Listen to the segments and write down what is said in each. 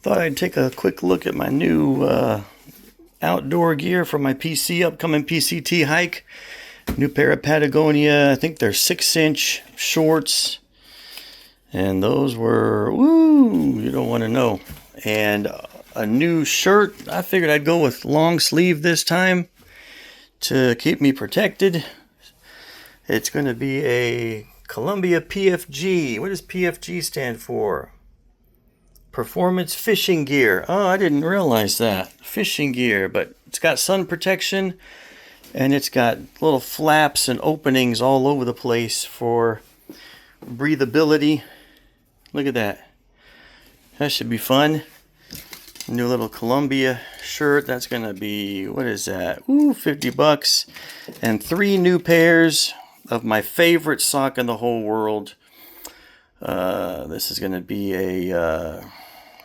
Thought I'd take a quick look at my new outdoor gear for my upcoming PCT hike. New pair of Patagonia, I think they're 6-inch shorts. And those were, woo, you don't want to know. And a new shirt. I figured I'd go with long sleeve this time to keep me protected. It's going to be a Columbia PFG. What does PFG stand for? Performance fishing gear. Oh, I didn't realize that. Fishing gear, but it's got sun protection and it's got little flaps and openings all over the place for breathability. Look at that. That should be fun. New little Columbia shirt. That's gonna be, what is that? Ooh, $50. And 3 new pairs of my favorite sock in the whole world. This is gonna be a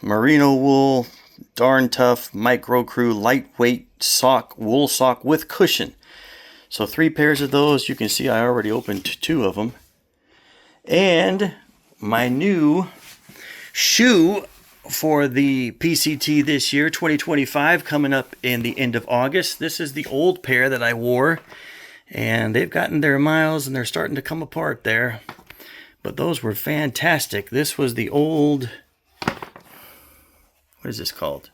merino wool, darn tough, micro crew, lightweight sock, wool sock with cushion. So 3 pairs of those. You can see I already opened 2 of them. And my new shoe for the PCT this year, 2025, coming up in the end of August. This is the old pair that I wore, and they've gotten their miles and they're starting to come apart there. But those were fantastic. This was the old, what is this called?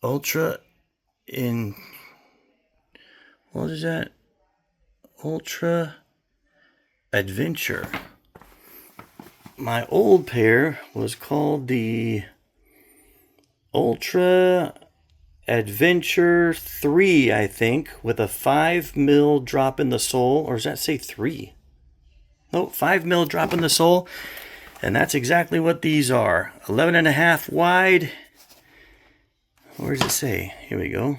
Ultra Adventure. My old pair was called the Ultra Adventure 3, I think, with a 5 mil drop in the sole. Or does that say 3? No, 5 mil drop in the sole. And that's exactly what these are. 11.5 wide. Where does it say? Here we go.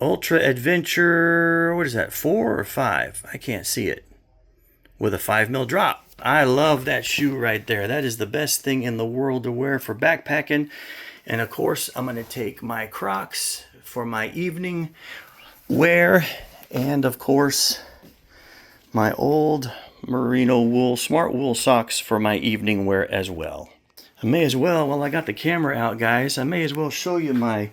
Ultra Adventure, what is that, 4 or 5? I can't see it. With a 5 mil drop. I love that shoe right there. That is the best thing in the world to wear for backpacking. And of course, I'm going to take my Crocs for my evening wear. And of course, my old merino wool, smart wool socks for my evening wear as well. I may as well, while I got the camera out, guys, I may as well show you my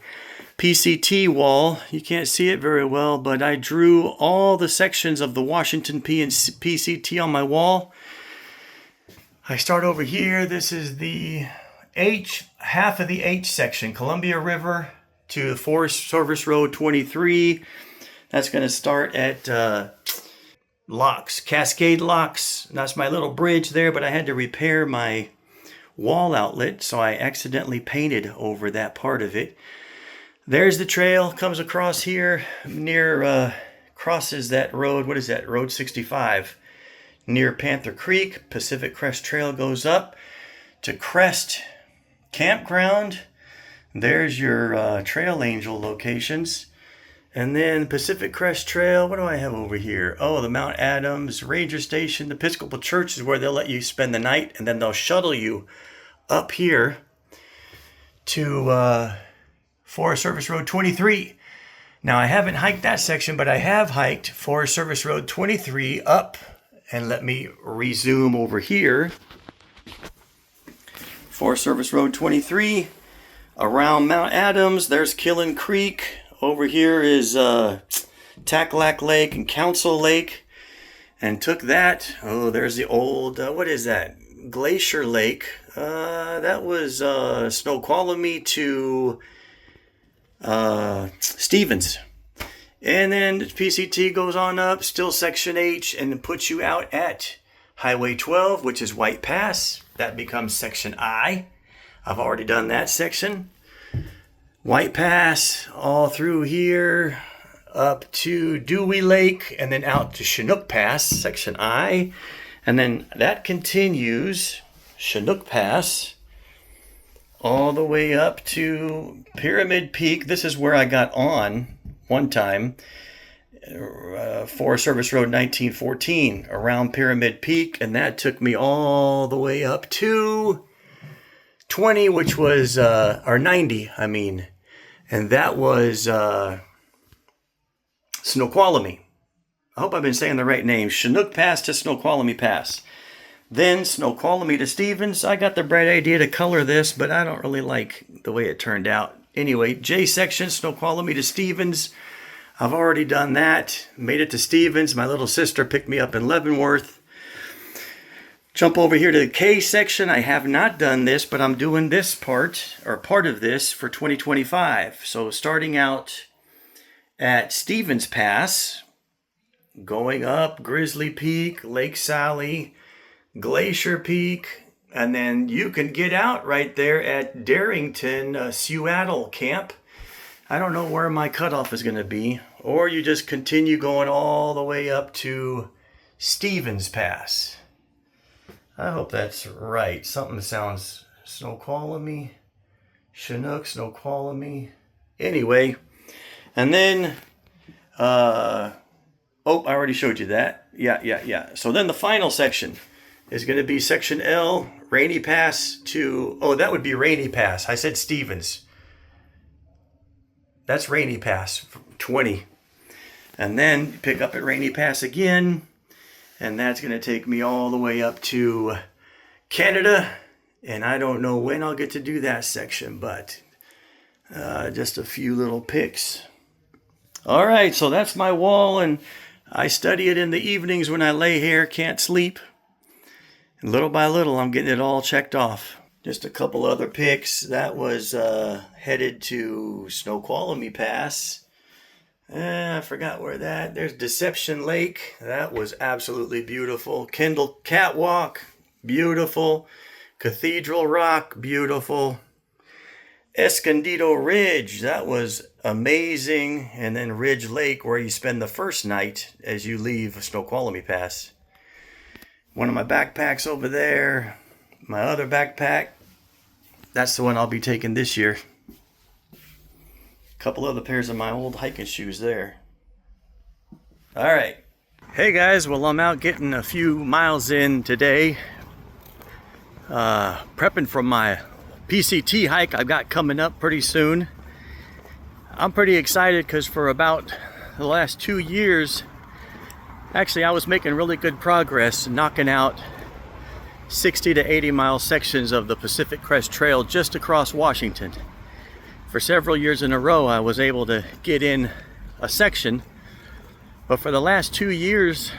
PCT wall. You can't see it very well, but I drew all the sections of the Washington PCT on my wall. I start over here. This is the H, half of the H section, Columbia River to Forest Service Road 23. That's going to start at locks, Cascade Locks. That's my little bridge there, but I had to repair my wall outlet, so I accidentally painted over that part of it. There's the trail, comes across here near, crosses that road, what is that, Road 65, near Panther Creek. Pacific Crest Trail goes up to Crest Campground. There's your Trail Angel locations. And then Pacific Crest Trail, what do I have over here? Oh, the Mount Adams Ranger Station. The Episcopal Church is where they'll let you spend the night, and then they'll shuttle you up here to Forest Service Road 23. Now, I haven't hiked that section, but I have hiked Forest Service Road 23 up. And let me resume over here. Forest Service Road 23, around Mount Adams. There's Killen Creek. Over here is Taklak Lake and Council Lake. And took that. Oh, there's the old, what is that? Glacier Lake. That was Snoqualmie to Stevens. And then the PCT goes on up, still Section H, and puts you out at Highway 12, which is White Pass. That becomes Section I. I've already done that section. White Pass, all through here, up to Dewey Lake, and then out to Chinook Pass, Section I. And then that continues, Chinook Pass, all the way up to Pyramid Peak. This is where I got on one time, Forest Service Road 1914, around Pyramid Peak, and that took me all the way up to 20, which was, or 90, I mean, and that was Snoqualmie. I hope I've been saying the right name. Chinook Pass to Snoqualmie Pass. Then Snoqualmie to Stevens. I got the bright idea to color this, but I don't really like the way it turned out. Anyway, J section, Snoqualmie to Stevens. I've already done that. Made it to Stevens. My little sister picked me up in Leavenworth. Jump over here to the K section. I have not done this, but I'm doing this part, or part of this, for 2025. So starting out at Stevens Pass, going up Grizzly Peak, Lake Sally, Glacier Peak, and then you can get out right there at Darrington, Seattle Camp. I don't know where my cutoff is going to be. Or you just continue going all the way up to Stevens Pass. I hope that's right. Something sounds Snoqualmie, Chinook, Snoqualmie. Anyway, and then, oh, I already showed you that. Yeah. So then the final section is going to be section L, Rainy Pass to, oh, that would be Rainy Pass. I said Stevens. That's Rainy Pass 20. And then pick up at Rainy Pass again. And that's going to take me all the way up to Canada. And I don't know when I'll get to do that section, but just a few little picks. All right, so that's my wall, and I study it in the evenings when I lay here, can't sleep. And little by little, I'm getting it all checked off. Just a couple other picks. That was headed to Snoqualmie Pass. I forgot where that. There's Deception Lake. That was absolutely beautiful. Kendall Catwalk, beautiful. Cathedral Rock, beautiful. Escondido Ridge, that was amazing. And then Ridge Lake, where you spend the first night as you leave Snoqualmie Pass. One of my backpacks over there. My other backpack, that's the one I'll be taking this year. Couple other pairs of my old hiking shoes there. All right. Hey guys, well, I'm out getting a few miles in today. Prepping for my PCT hike I've got coming up pretty soon. I'm pretty excited because for about the last 2 years, actually I was making really good progress knocking out 60 to 80 mile sections of the Pacific Crest Trail just across Washington. For several years in a row, I was able to get in a section, but for the last 2 years,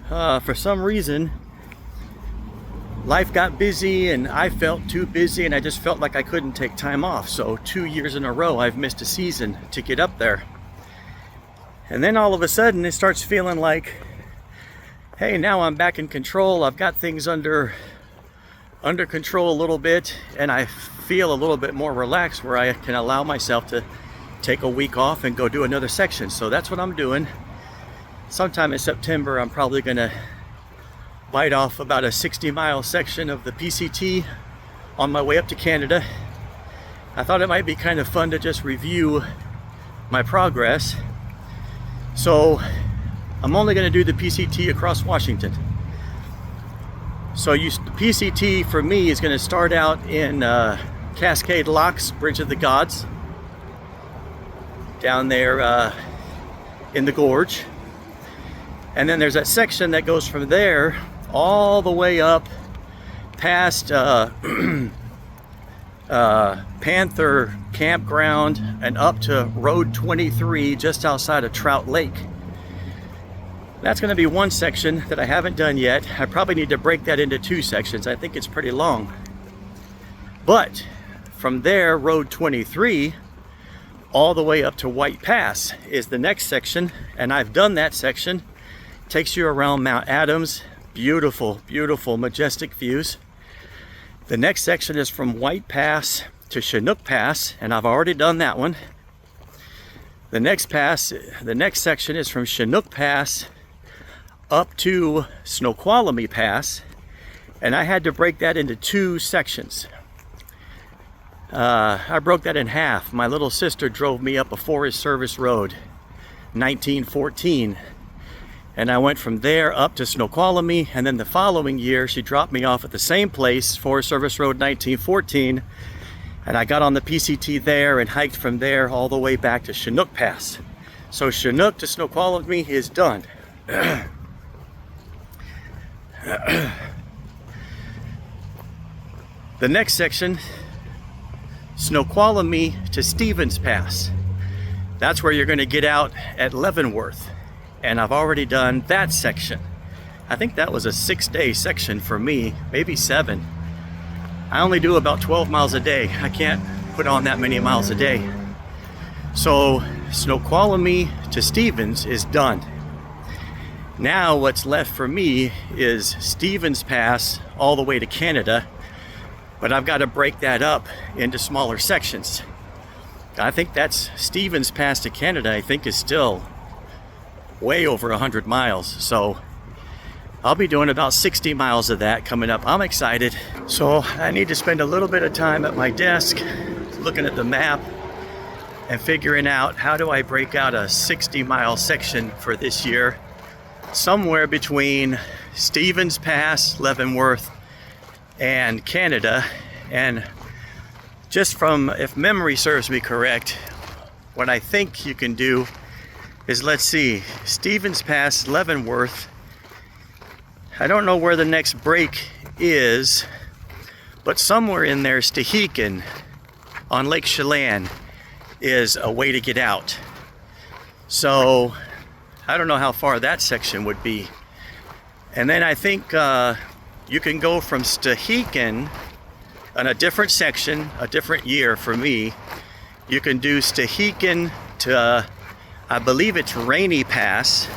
for some reason, life got busy and I felt too busy and I just felt like I couldn't take time off. So 2 years in a row, I've missed a season to get up there. And then all of a sudden, it starts feeling like, hey, now I'm back in control. I've got things under control a little bit, and I feel a little bit more relaxed where I can allow myself to take a week off and go do another section. So that's what I'm doing. Sometime in September, I'm probably gonna bite off about a 60-mile section of the PCT on my way up to Canada. I thought it might be kind of fun to just review my progress. So I'm only gonna do the PCT across Washington. So the PCT for me is going to start out in Cascade Locks, Bridge of the Gods, down there in the gorge. And then there's that section that goes from there all the way up past Panther Campground and up to Road 23 just outside of Trout Lake. That's going to be one section that I haven't done yet. I probably need to break that into 2 sections. I think it's pretty long. But from there, Road 23, all the way up to White Pass is the next section. And I've done that section. It takes you around Mount Adams. Beautiful, beautiful, majestic views. The next section is from White Pass to Chinook Pass, and I've already done that one. The next section is from Chinook Pass up to Snoqualmie Pass, and I had to break that into 2 sections. I broke that in half. My little sister drove me up a Forest Service road, 1914, and I went from there up to Snoqualmie, and then the following year she dropped me off at the same place, Forest Service Road 1914, and I got on the PCT there and hiked from there all the way back to Chinook Pass. So Chinook to Snoqualmie is done. The next section, Snoqualmie to Stevens Pass. That's where you're going to get out at Leavenworth. And I've already done that section. I think that was a 6-day section for me, maybe 7. I only do about 12 miles a day. I can't put on that many miles a day. So Snoqualmie to Stevens is done. Now what's left for me is Stevens Pass all the way to Canada, but I've got to break that up into smaller sections. I think that's Stevens Pass to Canada, I think is still way over 100 miles. So I'll be doing about 60 miles of that coming up. I'm excited. So I need to spend a little bit of time at my desk looking at the map and figuring out how do I break out a 60-mile section for this year, somewhere between Stevens Pass, Leavenworth, and Canada. And just from, if memory serves me correct, what I think you can do is, let's see, Stevens Pass, Leavenworth. I don't know where the next break is, but somewhere in there, Stehekin on Lake Chelan is a way to get out. So I don't know how far that section would be. And then I think you can go from Stehekin on a different section, a different year for me. You can do Stehekin to, I believe it's Rainy Pass.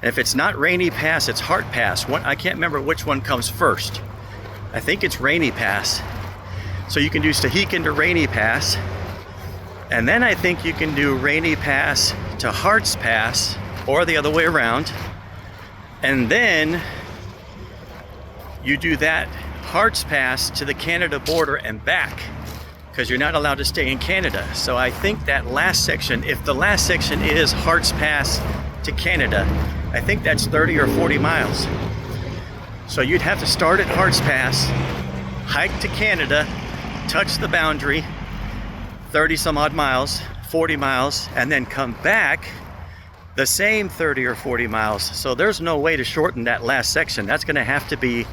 And if it's not Rainy Pass, it's Hart Pass. I can't remember which one comes first. I think it's Rainy Pass. So you can do Stehekin to Rainy Pass. And then I think you can do Rainy Pass to Hart's Pass, or the other way around. And then you do that Hart's Pass to the Canada border and back, because you're not allowed to stay in Canada. So I think that last section, if the last section is Hart's Pass to Canada, I think that's 30 or 40 miles. So you'd have to start at Hart's Pass, hike to Canada, touch the boundary, 30 some odd miles, 40 miles, and then come back the same 30 or 40 miles. So there's no way to shorten that last section. That's going to have to be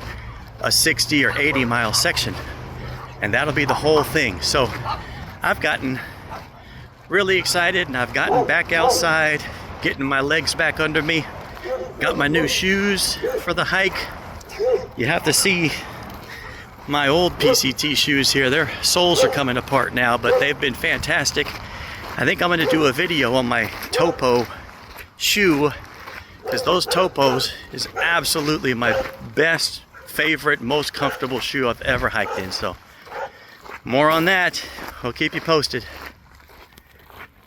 a 60 or 80 mile section, and that'll be the whole thing. So I've gotten really excited, and I've gotten back outside, getting my legs back under me, got my new shoes for the hike. You have to see my old PCT shoes here. Their soles are coming apart now, but they've been fantastic. I think I'm going to do a video on my Topo shoe, because those Topos is absolutely my best, favorite, most comfortable shoe I've ever hiked in. So more on that. I'll keep you posted.